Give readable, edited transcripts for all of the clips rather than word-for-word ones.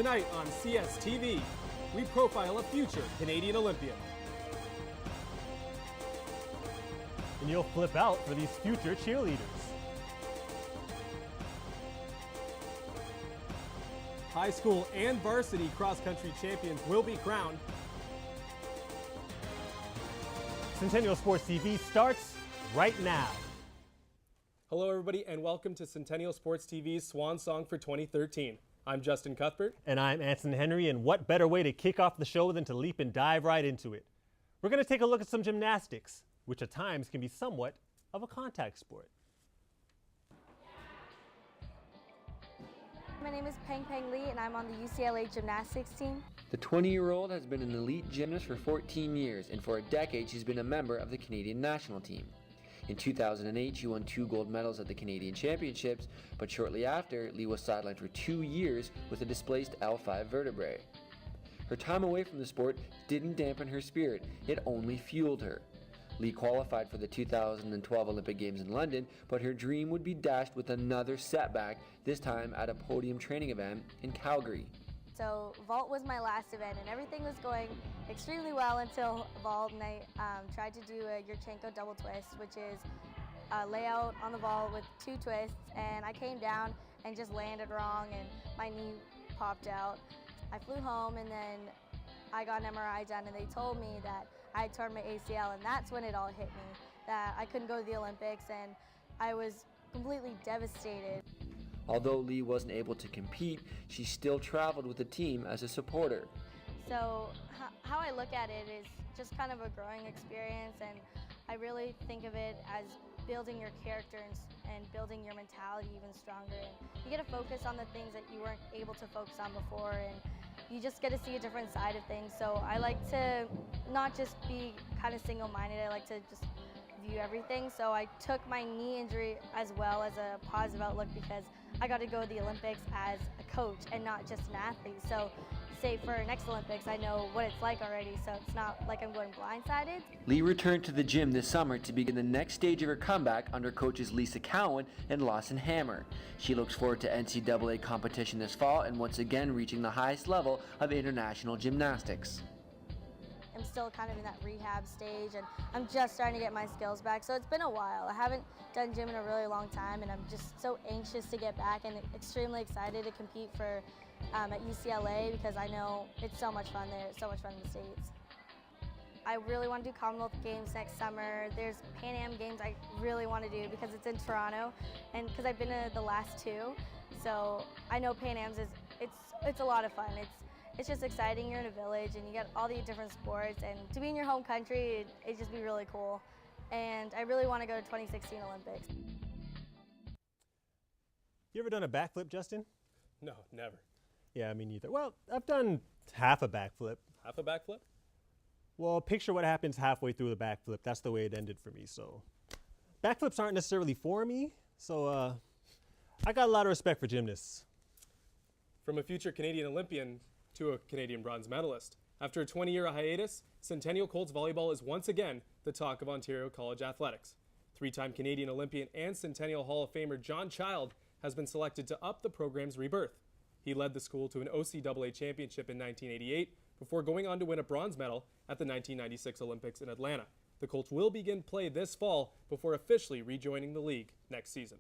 Tonight on CSTV, we profile a future Canadian Olympian. And you'll flip out for these future cheerleaders. High school and varsity cross-country champions will be crowned. Centennial Sports TV starts right now. Hello everybody and welcome to Centennial Sports TV's Swan Song for 2013. I'm Justin Cuthbert. And I'm Anson Henry, and what better way to kick off the show than to leap and dive right into it. We're going to take a look at some gymnastics, which at times can be somewhat of a contact sport. My name is Peng Lee, and I'm on the UCLA gymnastics team. The 20-year-old has been an elite gymnast for 14 years, and for a decade she's been a member of the Canadian national team. In 2008, she won 2 gold medals at the Canadian Championships, but shortly after, Lee was sidelined for 2 years with a displaced L5 vertebrae. Her time away from the sport didn't dampen her spirit, it only fueled her. Lee qualified for the 2012 Olympic Games in London, but her dream would be dashed with another setback, this time at a podium training event in Calgary. So vault was my last event, and everything was going extremely well until vault, and I tried to do a Yurchenko double twist, which is a layout on the vault with 2 twists, and I came down and just landed wrong, and my knee popped out. I flew home, and then I got an MRI done, and they told me that I had torn my ACL, and that's when it all hit me, that I couldn't go to the Olympics, and I was completely devastated. Although Lee wasn't able to compete, she still traveled with the team as a supporter. So how I look at it is just kind of a growing experience, and I really think of it as building your character and building your mentality even stronger. And you get to focus on the things that you weren't able to focus on before, and you just get to see a different side of things. So I like to not just be kind of single-minded, I like to just view everything. So I took my knee injury as well as a positive outlook, because I got to go to the Olympics as a coach and not just an athlete. So say for next Olympics, I know what it's like already, so it's not like I'm going blindsided. Lee returned to the gym this summer to begin the next stage of her comeback under coaches Lisa Cowan and Lawson Hammer. She looks forward to NCAA competition this fall and once again reaching the highest level of international gymnastics. I'm still kind of in that rehab stage, and I'm just starting to get my skills back, so it's been a while. I haven't done gym in a really long time, and I'm just so anxious to get back and extremely excited to compete for at UCLA, because I know it's so much fun there. It's so much fun in the States. I really want to do Commonwealth Games next summer. There's Pan Am Games I really want to do because it's in Toronto, and because I've been to the last 2, so I know Pan Am's it's a lot of fun. It's just exciting. You're in a village and you get all these different sports, and to be in your home country, it'd just be really cool. And I really want to go to 2016 Olympics. You ever done a backflip, Justin? No, never. Yeah, me neither. Well, I've done half a backflip. Half a backflip? Well, picture what happens halfway through the backflip. That's the way it ended for me. So backflips aren't necessarily for me, so I got a lot of respect for gymnasts. From a future Canadian Olympian to a Canadian bronze medalist. After a 20-year hiatus, Centennial Colts volleyball is once again the talk of Ontario college athletics. 3-time Canadian Olympian and Centennial Hall of Famer John Child has been selected to up the program's rebirth. He led the school to an OCAA championship in 1988 before going on to win a bronze medal at the 1996 Olympics in Atlanta. The Colts will begin play this fall before officially rejoining the league next season.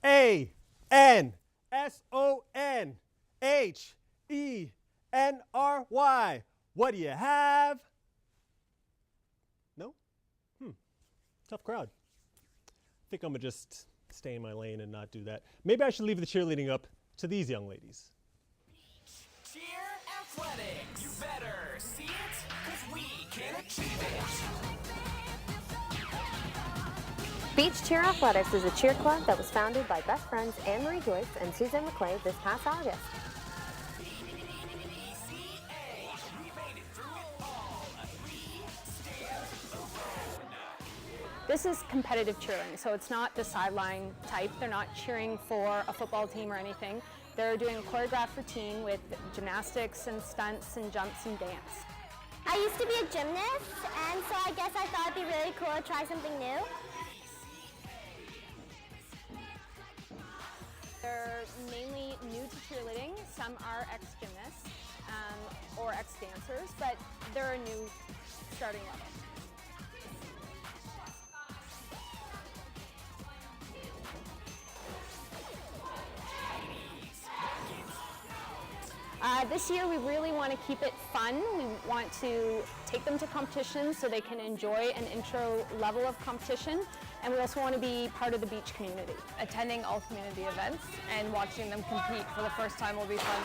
ANSONHENRY. What do you have? No? Tough crowd. I think I'm going to just stay in my lane and not do that. Maybe I should leave the cheerleading up to these young ladies. Cheer athletics. You better see it, 'cause we can achieve it. Beach Cheer Athletics is a cheer club that was founded by best friends Anne-Marie Joyce and Susan McClay this past August. This is competitive cheering, so it's not the sideline type. They're not cheering for a football team or anything. They're doing a choreographed routine with gymnastics and stunts and jumps and dance. I used to be a gymnast, and so I guess I thought it'd be really cool to try something new. They're mainly new to cheerleading, are ex-gymnasts or ex-dancers, but they're a new starting level. This year we really want to keep it fun. We want to take them to competitions so they can enjoy an intro level of competition, and we also want to be part of the beach community. Attending all community events and watching them compete for the first time will be fun.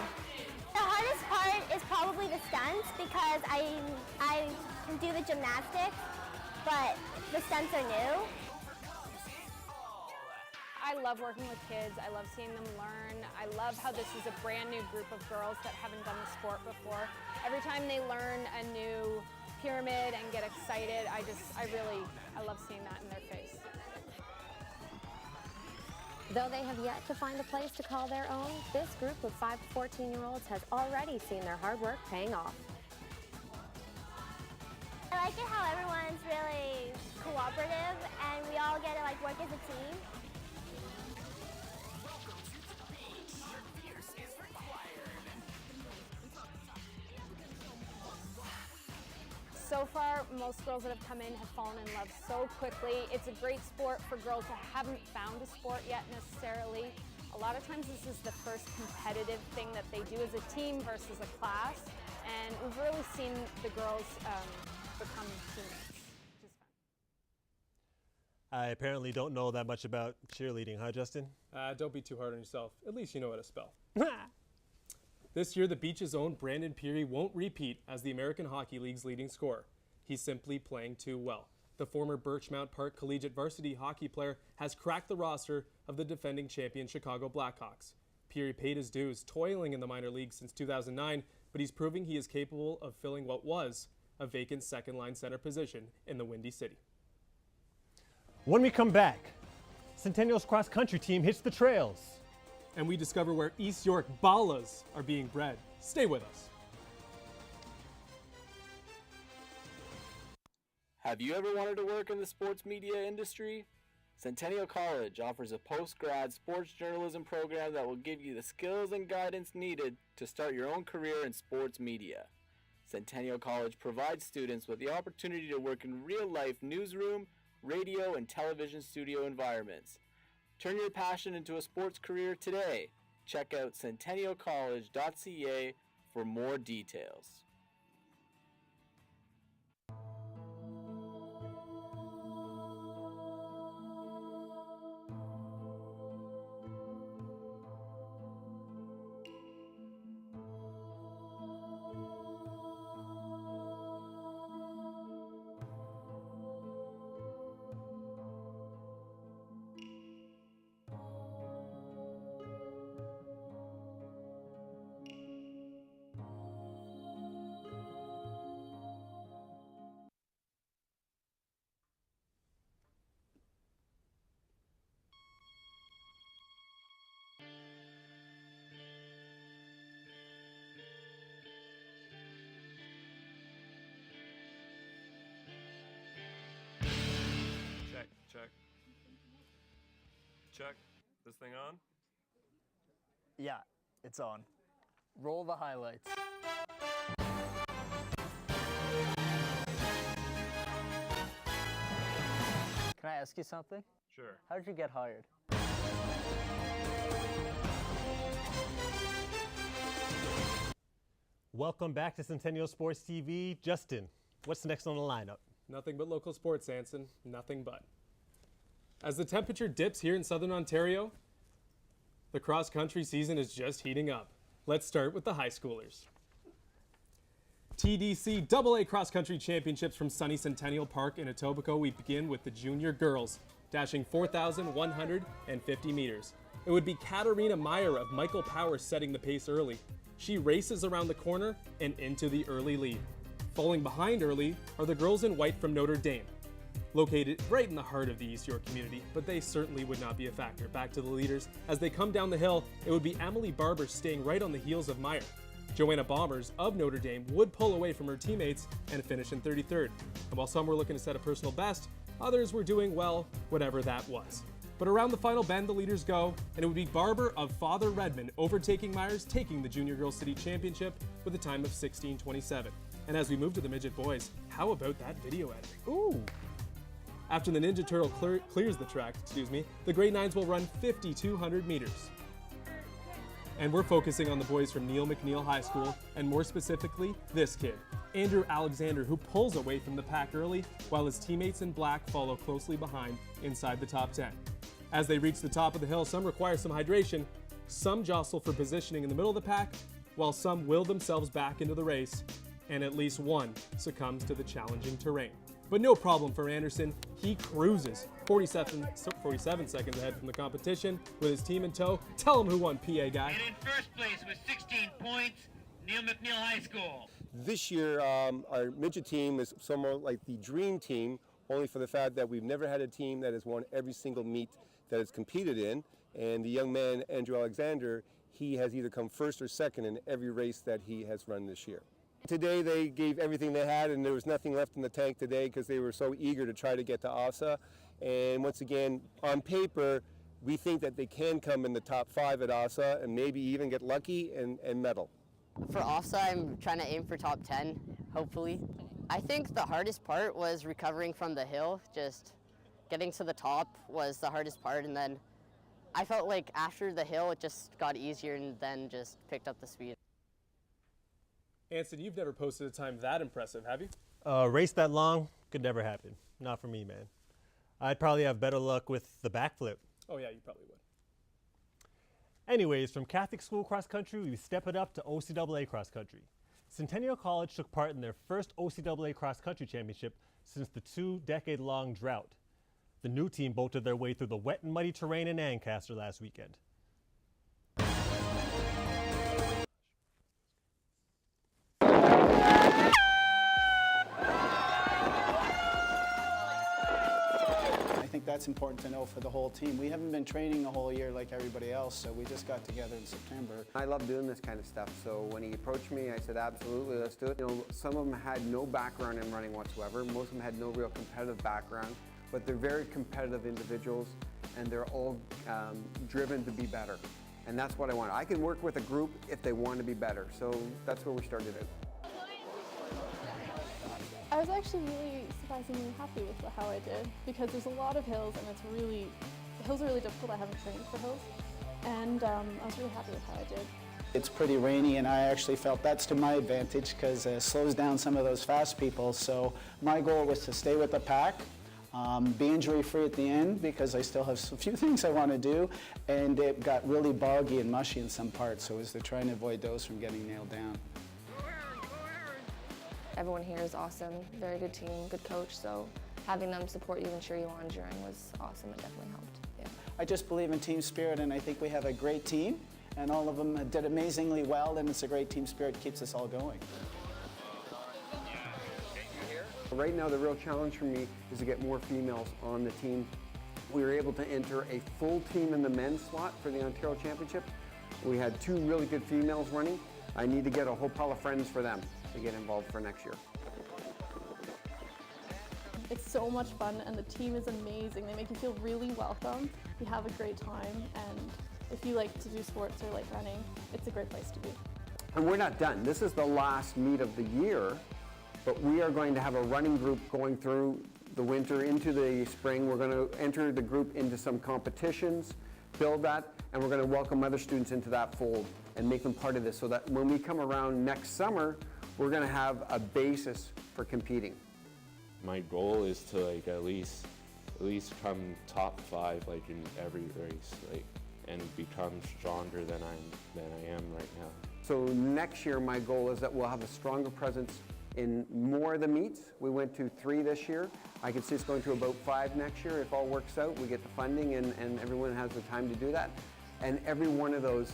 The hardest part is probably the stunts because I can do the gymnastics, but the stunts are new. I love working with kids. I love seeing them learn. I love how this is a brand new group of girls that haven't done the sport before. Every time they learn a new pyramid and get excited, I love seeing that in their face. Though they have yet to find a place to call their own, this group of 5 to 14-year-olds has already seen their hard work paying off. I like it how everyone's really cooperative and we all get to like work as a team. So far, most girls that have come in have fallen in love so quickly. It's a great sport for girls who haven't found a sport yet necessarily. A lot of times this is the first competitive thing that they do as a team versus a class, and we've really seen the girls become teammates, which is fun. I apparently don't know that much about cheerleading, huh, Justin? Don't be too hard on yourself. At least you know how to spell. This year, the Beach's own Brandon Peary won't repeat as the American Hockey League's leading scorer. He's simply playing too well. The former Birchmount Park Collegiate varsity hockey player has cracked the roster of the defending champion Chicago Blackhawks. Peary paid his dues, toiling in the minor leagues since 2009, but he's proving he is capable of filling what was a vacant second-line center position in the Windy City. When we come back, Centennial's cross-country team hits the trails. And we discover where East York Ballas are being bred. Stay with us. Have you ever wanted to work in the sports media industry? Centennial College offers a post-grad sports journalism program that will give you the skills and guidance needed to start your own career in sports media. Centennial College provides students with the opportunity to work in real-life newsroom, radio, and television studio environments. Turn your passion into a sports career today. Check out centennialcollege.ca for more details. Check. This thing on? Yeah, it's on. Roll the highlights. Can I ask you something? Sure. How did you get hired? Welcome back to Centennial Sports TV. Justin, what's next on the lineup? Nothing but local sports, Anson. Nothing but. As the temperature dips here in southern Ontario, the cross-country season is just heating up. Let's start with the high schoolers. TDC AA cross-country championships from sunny Centennial Park in Etobicoke. We begin with the junior girls, dashing 4,150 meters. It would be Katarina Meyer of Michael Power setting the pace early. She races around the corner and into the early lead. Falling behind early are the girls in white from Notre Dame, located right in the heart of the East York community, but they certainly would not be a factor. Back to the leaders. As they come down the hill, it would be Emily Barber staying right on the heels of Meyer. Joanna Bombers of Notre Dame would pull away from her teammates and finish in 33rd. And while some were looking to set a personal best, others were doing well, whatever that was. But around the final bend, the leaders go, and it would be Barber of Father Redmond overtaking Myers, taking the Junior Girls City Championship with a time of 16:27. And as we move to the midget boys, how about that video editing? Ooh. After the Ninja Turtle clears the track, the grade 9s will run 5,200 meters. And we're focusing on the boys from Neil McNeil High School, and more specifically, this kid, Andrew Alexander, who pulls away from the pack early, while his teammates in black follow closely behind inside the top 10. As they reach the top of the hill, some require some hydration, some jostle for positioning in the middle of the pack, while some will themselves back into the race, and at least one succumbs to the challenging terrain. But no problem for Anderson. He cruises 47 seconds ahead from the competition with his team in tow. Tell him who won, PA guy. And in first place with 16 points, Neil McNeil High School. This year, our midget team is somewhat like the dream team, only for the fact that we've never had a team that has won every single meet that it's competed in. And the young man, Andrew Alexander, he has either come first or second in every race that he has run this year. Today they gave everything they had, and there was nothing left in the tank today because they were so eager to try to get to ASA. And once again, on paper, we think that they can come in the top 5 at ASA and maybe even get lucky and medal. For ASA, I'm trying to aim for top 10, hopefully. I think the hardest part was recovering from the hill. Just getting to the top was the hardest part, and then I felt like after the hill it just got easier and then just picked up the speed. Anson, you've never posted a time that impressive, have you? Race that long could never happen. Not for me, man. I'd probably have better luck with the backflip. Oh yeah, you probably would. Anyways, from Catholic school cross country, we step it up to OCAA cross country. Centennial College took part in their first OCAA cross country championship since the 2-decade-long drought. The new team bolted their way through the wet and muddy terrain in Ancaster last weekend. I think that's important to know for the whole team. We haven't been training the whole year like everybody else, so we just got together in September. I love doing this kind of stuff, so when he approached me, I said, absolutely, let's do it. You know, some of them had no background in running whatsoever. Most of them had no real competitive background, but they're very competitive individuals, and they're all driven to be better. And that's what I want. I can work with a group if they want to be better, so that's where we started out. I was actually really surprisingly happy with how I did, because there's a lot of hills and the hills are really difficult. I haven't trained for hills, and I was really happy with how I did. It's pretty rainy, and I actually felt that's to my advantage because it slows down some of those fast people. So my goal was to stay with the pack, be injury-free at the end because I still have a few things I want to do, and it got really boggy and mushy in some parts, so it was to try and avoid those from getting nailed down. Everyone here is awesome, very good team, good coach, so having them support you and cheer you on during was awesome. It definitely helped. Yeah. I just believe in team spirit, and I think we have a great team, and all of them did amazingly well, and it's a great team spirit, keeps us all going. Right now, the real challenge for me is to get more females on the team. We were able to enter a full team in the men's slot for the Ontario Championship. We had 2 really good females running. I need to get a whole pile of friends for them to get involved for next year. It's so much fun, and the team is amazing. They make you feel really welcome. You have a great time, and if you like to do sports or like running, it's a great place to be. And we're not done. This is the last meet of the year, but we are going to have a running group going through the winter into the spring. We're going to enter the group into some competitions, build that, and we're going to welcome other students into that fold and make them part of this so that when we come around next summer, we're going to have a basis for competing. My goal is to at least come top 5 in every race, and become stronger than I am right now. So next year, my goal is that we'll have a stronger presence in more of the meets. We went to 3 this year. I can see us going to about 5 next year if all works out. We get the funding and everyone has the time to do that. And every one of those,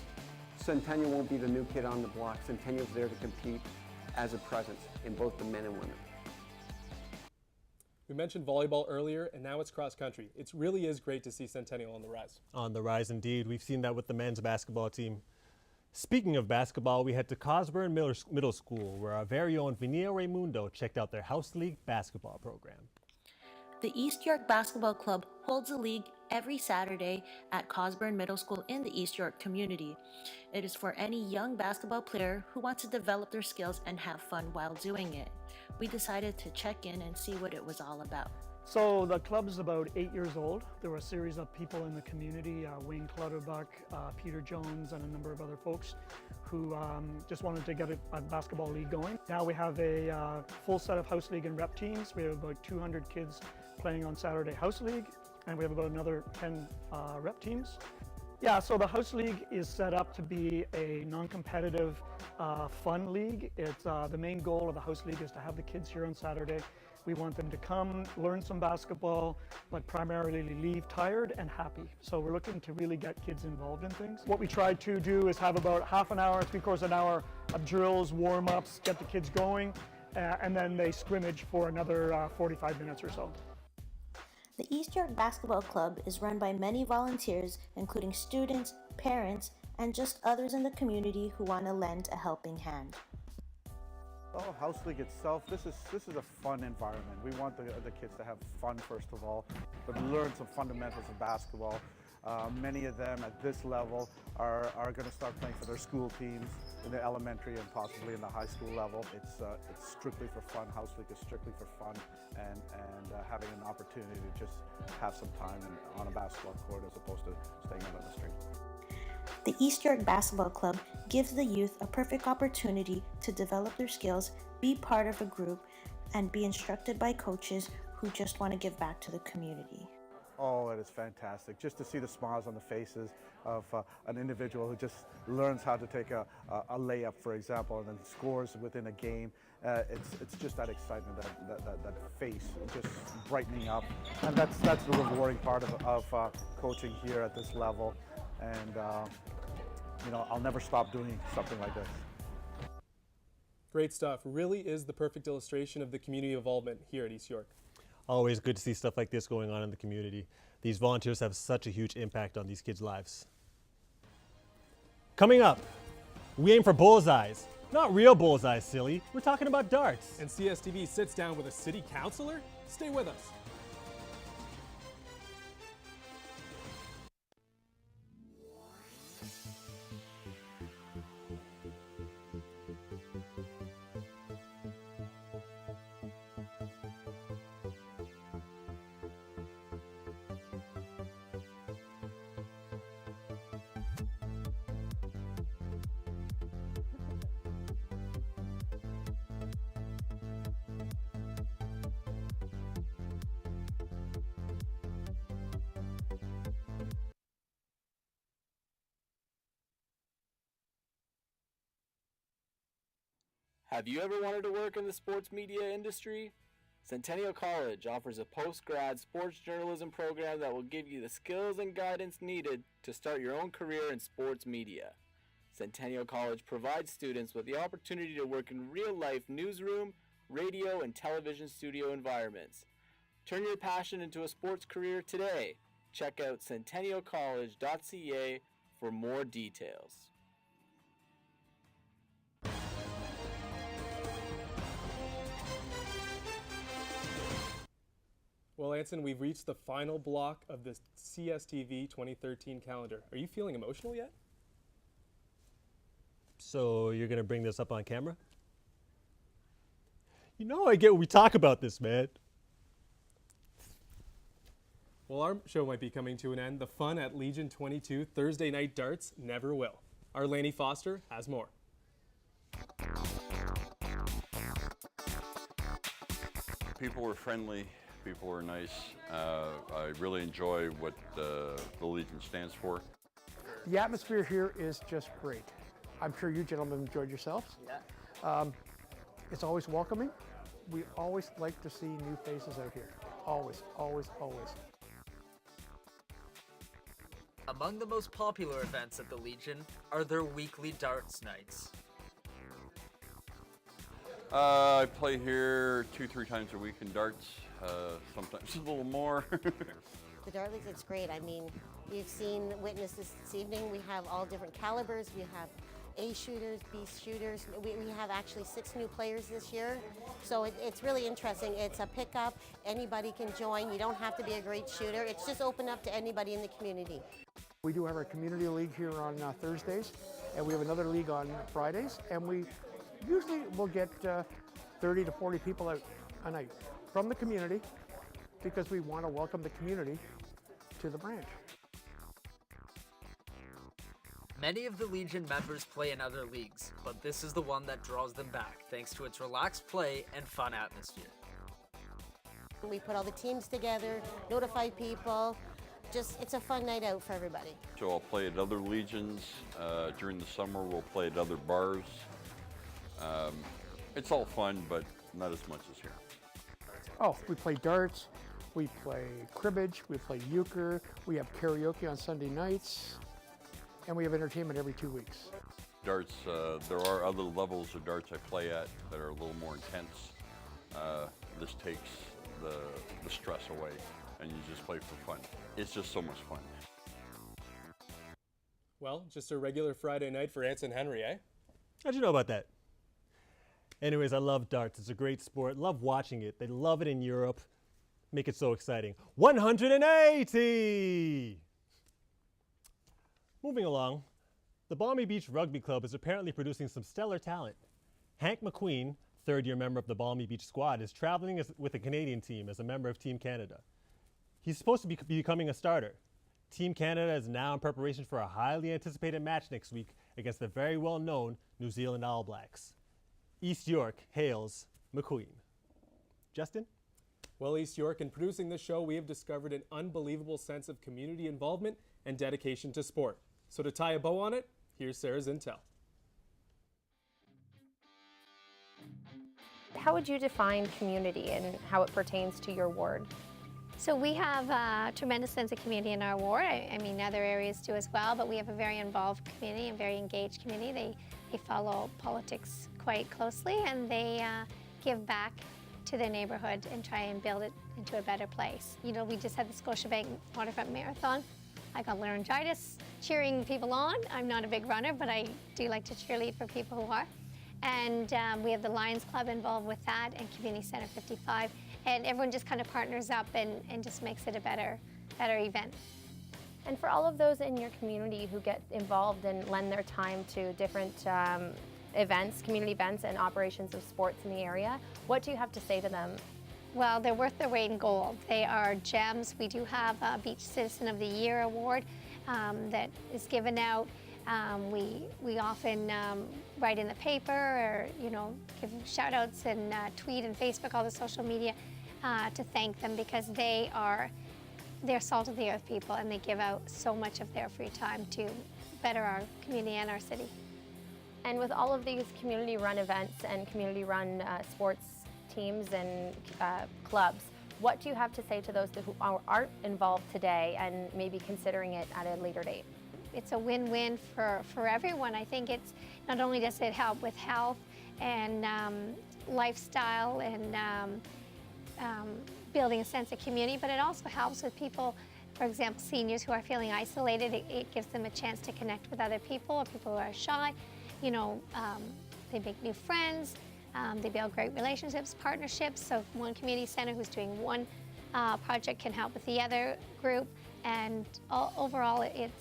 Centennial won't be the new kid on the block. Centennial's there to compete as a presence in both the men and women. We mentioned volleyball earlier, and now it's cross country. It really is great to see Centennial on the rise. On the rise, indeed. We've seen that with the men's basketball team. Speaking of basketball, we head to Cosburn Middle School, where our very own Vinilla Raimundo checked out their House League basketball program. The East York Basketball Club holds a league every Saturday at Cosburn Middle School in the East York community. It is for any young basketball player who wants to develop their skills and have fun while doing it. We decided to check in and see what it was all about. So the club is about 8 years old. There were a series of people in the community, Wayne Clutterbuck, Peter Jones, and a number of other folks who just wanted to get a basketball league going. Now we have a full set of house league and rep teams. We have about 200 kids playing on Saturday house league, and we have about another 10 rep teams. Yeah, so the house league is set up to be a non-competitive, fun league. It's the main goal of the house league is to have the kids here on Saturday. We want them to come, learn some basketball, but primarily leave tired and happy. So we're looking to really get kids involved in things. What we try to do is have about half an hour, 3/4 an hour of drills, warm-ups, get the kids going, and then they scrimmage for another 45 minutes or so. The East York Basketball Club is run by many volunteers, including students, parents, and just others in the community who want to lend a helping hand. Oh, House League itself, this is a fun environment. We want the kids to have fun first of all, but learn some fundamentals of basketball. Many of them at this level are going to start playing for their school teams in the elementary and possibly in the high school level. It's strictly for fun. House League is strictly for fun and having an opportunity to just have some time on a basketball court as opposed to staying out on the street. The East York Basketball Club gives the youth a perfect opportunity to develop their skills, be part of a group, and be instructed by coaches who just want to give back to the community. Oh, it is fantastic. Just to see the smiles on the faces of an individual who just learns how to take a layup, for example, and then scores within a game. It's just that excitement, that face just brightening up. And that's the rewarding part of coaching here at this level. And I'll never stop doing something like this. Great stuff. Really is the perfect illustration of the community involvement here at East York. Always good to see stuff like this going on in the community. These volunteers have such a huge impact on these kids' lives. Coming up, we aim for bullseyes. Not real bullseyes, silly. We're talking about darts. And CSTV sits down with a city councilor? Stay with us. Have you ever wanted to work in the sports media industry? Centennial College offers a post-grad sports journalism program that will give you the skills and guidance needed to start your own career in sports media. Centennial College provides students with the opportunity to work in real-life newsroom, radio, and television studio environments. Turn your passion into a sports career today. Check out centennialcollege.ca for more details. Well, Anson, we've reached the final block of the CSTV 2013 calendar. Are you feeling emotional yet? So you're going to bring this up on camera? You know I get when we talk about this, man. Well, our show might be coming to an end. The fun at Legion 22 Thursday night darts never will. Our Laney Foster has more. People were friendly. People were nice. I really enjoy what the Legion stands for. The atmosphere here is just great. I'm sure you gentlemen enjoyed yourselves. Yeah. It's always welcoming. We always like to see new faces out here. Always, always, always. Among the most popular events at the Legion are their weekly darts nights. I play here 2-3 times a week in darts. Sometimes a little more. The Dart League, it's great. I mean, you've witnessed this evening. We have all different calibers. We have A shooters, B shooters. We have actually 6 new players this year, so it's really interesting. It's a pickup. Anybody can join. You don't have to be a great shooter. It's just open up to anybody in the community. We do have our community league here on Thursdays, and we have another league on Fridays, and we usually will get 30 to 40 people out a night from the community because we want to welcome the community to the branch. Many of the Legion members play in other leagues, but this is the one that draws them back thanks to its relaxed play and fun atmosphere. We put all the teams together, notify people. It's a fun night out for everybody. So I'll play at other Legions. During the summer, we'll play at other bars. It's all fun, but not as much as here. Oh, we play darts, we play cribbage, we play euchre, we have karaoke on Sunday nights, and we have entertainment every 2 weeks. Darts, there are other levels of darts I play at that are a little more intense. This takes the stress away, and you just play for fun. It's just so much fun. Well, just a regular Friday night for Anson Henry, eh? How'd you know about that? Anyways, I love darts. It's a great sport. Love watching it. They love it in Europe. Make it so exciting. 180! Moving along, the Balmy Beach Rugby Club is apparently producing some stellar talent. Hank McQueen, third-year member of the Balmy Beach squad, is traveling with the Canadian team as a member of Team Canada. He's supposed to be becoming a starter. Team Canada is now in preparation for a highly anticipated match next week against the very well-known New Zealand All Blacks. East York hails McQueen. Justin? Well, East York, in producing this show, we have discovered an unbelievable sense of community involvement and dedication to sport. So to tie a bow on it, here's Sarah's intel. How would you define community and how it pertains to your ward? So we have a tremendous sense of community in our ward. I mean, other areas do as well, but we have a very involved community and very engaged community. They follow politics quite closely, and they give back to their neighborhood and try and build it into a better place. You know, we just had the Scotiabank Waterfront Marathon. I got laryngitis cheering people on. I'm not a big runner, but I do like to cheerlead for people who are. And we have the Lions Club involved with that, and Community Center 55. And everyone just kind of partners up and just makes it a better event. And for all of those in your community who get involved and lend their time to different events, community events and operations of sports in the area, what do you have to say to them? Well, they're worth their weight in gold. They are gems. We do have a Beach Citizen of the Year award that is given out. We often write in the paper or, give shout outs and tweet and Facebook, all the social media to thank them because they're salt of the earth people, and they give out so much of their free time to better our community and our city. And with all of these community-run events and community-run sports teams and clubs, what do you have to say to those who aren't involved today and maybe considering it at a later date? It's a win-win for everyone. I think it's not only does it help with health and lifestyle and building a sense of community, but it also helps with people, for example, seniors who are feeling isolated. It gives them a chance to connect with other people or people who are shy. They make new friends, they build great relationships, partnerships. So one community center who's doing one project can help with the other group, and overall it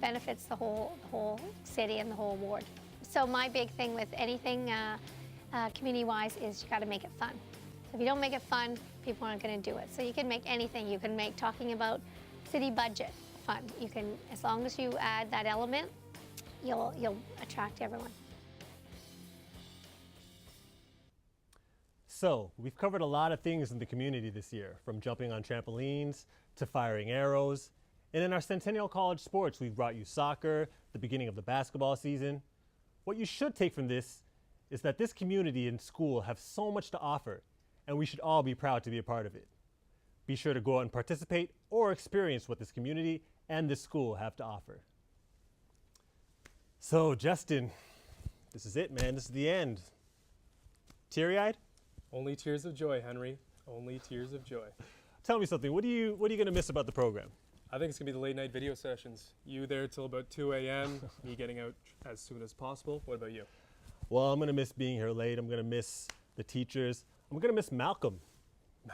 benefits the whole city and the whole ward. So my big thing with anything community-wise is you got to make it fun. So if you don't make it fun, people aren't going to do it. So you can make anything. You can make talking about city budget fun. You can, as long as you add that element, you'll attract everyone. So, we've covered a lot of things in the community this year, from jumping on trampolines to firing arrows. And in our Centennial College sports, we've brought you soccer, the beginning of the basketball season. What you should take from this is that this community and school have so much to offer, and we should all be proud to be a part of it. Be sure to go out and participate or experience what this community and this school have to offer. So, Justin, this is it, man. This is the end. Teary-eyed? Only tears of joy, Henry. Only tears of joy. Tell me something. What are you going to miss about the program? I think it's going to be the late night video sessions. You there till about 2 a.m., me getting out as soon as possible. What about you? Well, I'm going to miss being here late. I'm going to miss the teachers. I'm going to miss Malcolm.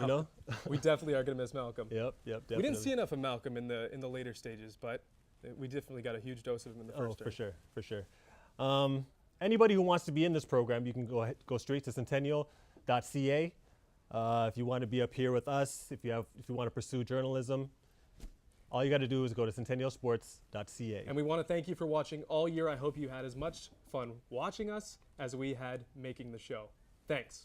You know? We definitely are going to miss Malcolm. Yep, definitely. We didn't see enough of Malcolm in the later stages, but we definitely got a huge dose of him in the first. Oh, for sure. Anybody who wants to be in this program, you can go straight to centennial.ca. If you want to be up here with us, if you want to pursue journalism, all you got to do is go to centennialsports.ca. And we want to thank you for watching all year. I hope you had as much fun watching us as we had making the show. Thanks.